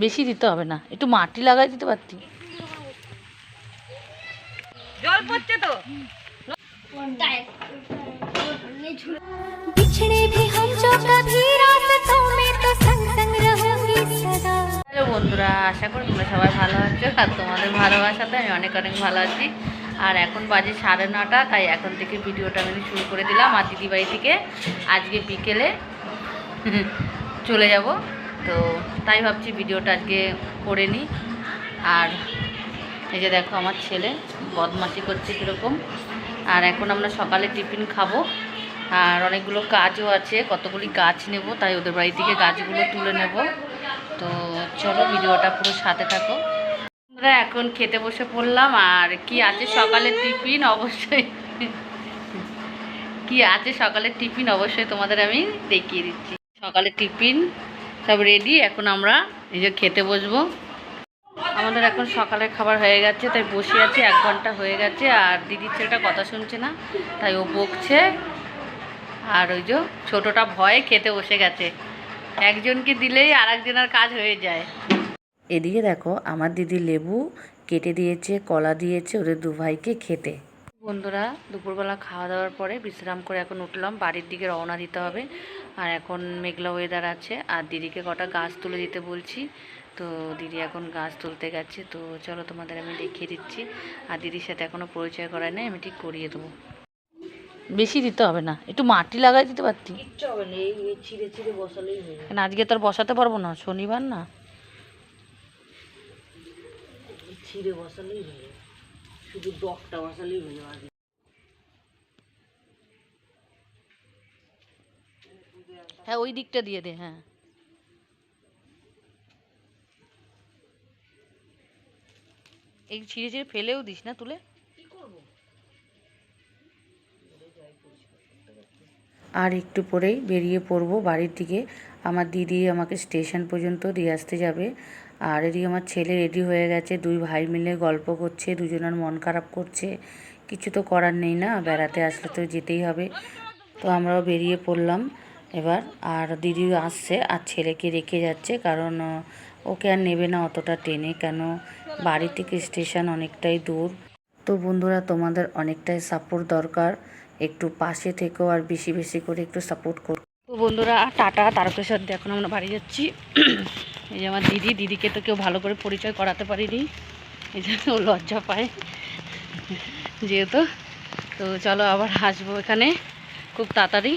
বেশি দিতে হবে না, একটু মাটি লাগাই দিতে পারতি। জল পড়ছে তো। হ্যালো বন্ধুরা, আশা করি তোমরা সবাই ভালো আছো আর তোমাদের ভালোবাসাতে আমি অনেক অনেক ভালো আছি। আর এখন বাজে 9:30, তাই এখন থেকে ভিডিওটা আমি শুরু করে দিলাম। আর দিদিবাড়ি থেকে আজকে বিকেলে চলে যাব, তো তাই ভাবছি ভিডিওটা আজকে করে নিই। আর এই যে দেখো আমার ছেলে বদমাশি করছে কীরকম। আর এখন আমরা সকালে টিফিন খাবো, আর অনেকগুলো কাজও আছে, কতগুলি গাছ নেব, তাই ওদের বাড়ি থেকে গাছগুলো তুলে নেব। তো চলো ভিডিওটা পুরো সাথে থাকো। আমরা এখন খেতে বসে পড়লাম। আর কি আছে সকালের টিফিন অবশ্যই কি আছে সকালের টিফিন অবশ্যই তোমাদের আমি দেখিয়ে দিচ্ছি। সকালের টিফিন সব রেডি, এখন আমরা এই যে খেতে বসবো। আমাদের এখন সকালের খাবার হয়ে গেছে, তাই বসে আছি, 1 ঘন্টা হয়ে গেছে। আর দিদির ছেলেটা কথা শুনছে না, তাই ও বকছে। আর ওই যে ছোটোটা ভয়ে খেতে বসে গেছে, একজনকে দিলেই আর একজনের কাজ হয়ে যায়। এদিকে দেখো আমার দিদি লেবু কেটে দিয়েছে, কলা দিয়েছে ওদের 2 ভাইকে খেতে। বন্ধুরা, দুপুরবেলা খাওয়া দাওয়ার পরে বিশ্রাম করে এখন উঠলাম, বাড়ির দিকে রওনা দিতে হবে। আর এখন মেঘলা ওয়েদার আছে, আর দিদিকে কটা গাছ তুলে দিতে বলছি। তো দিদি এখন গাছ তুলতে গেছে, তো চলো তোমাদের আমি দেখিয়ে দিচ্ছি। আর দিদির সাথে এখনও পরিচয় করায় নেই, আমি ঠিক করিয়ে দেবো। বেশি দিতে হবে না, একটু মাটি লাগাই দিতে পারতি। কিচ্ছু হবে না, এই ছিঁড়ে ছিঁড়ে বসালেই হয়ে যাবে। আজকে তো আর বসাতে পারবো না, শনিবার না, ছিঁড়ে বসালেই হয়ে যাবে, শুধু ডগটা বসালেই হয়ে যাবে। হ্যাঁ ওই দিকটা দিয়ে দে। হ্যাঁ এই ছিঁড়ে ছিঁড়ে ফেলেও দিস না তুলে। আর একটু পরেই বেরিয়ে পড়বো বাড়ির দিকে। আমার দিদি আমাকে স্টেশন পর্যন্ত দিয়ে আসতে যাবে। আর এদিকে আমার ছেলে রেডি হয়ে গেছে, 2 ভাই মিলে গল্প করছে, দুজনের মন খারাপ করছে। কিছু তো করার নেই না, বেড়াতে আসলে তো যেতেই হবে। তো আমরাও বেরিয়ে পড়লাম এবার। আর দিদিও আসছে, আর ছেলেকে রেখে যাচ্ছে, কারণ ওকে আর নেবে না অতটা টেনে, কেন বাড়ি থেকে স্টেশন অনেকটাই দূর। তো বন্ধুরা, তোমাদের অনেকটাই সাপোর্ট দরকার, একটু পাশে থেকেও আর বেশি বেশি করে একটু সাপোর্ট করো। তো বন্ধুরা টাটা, তারকেশ্বর দিয়ে এখন আমরা বাড়ি যাচ্ছি। এই যে আমার দিদিকে তো কেউ ভালো করে পরিচয় করাতে পারিনি, এই জন্য ও লজ্জা পায় যেহেতু। তো চলো আবার আসবো এখানে খুব তাড়াতাড়ি।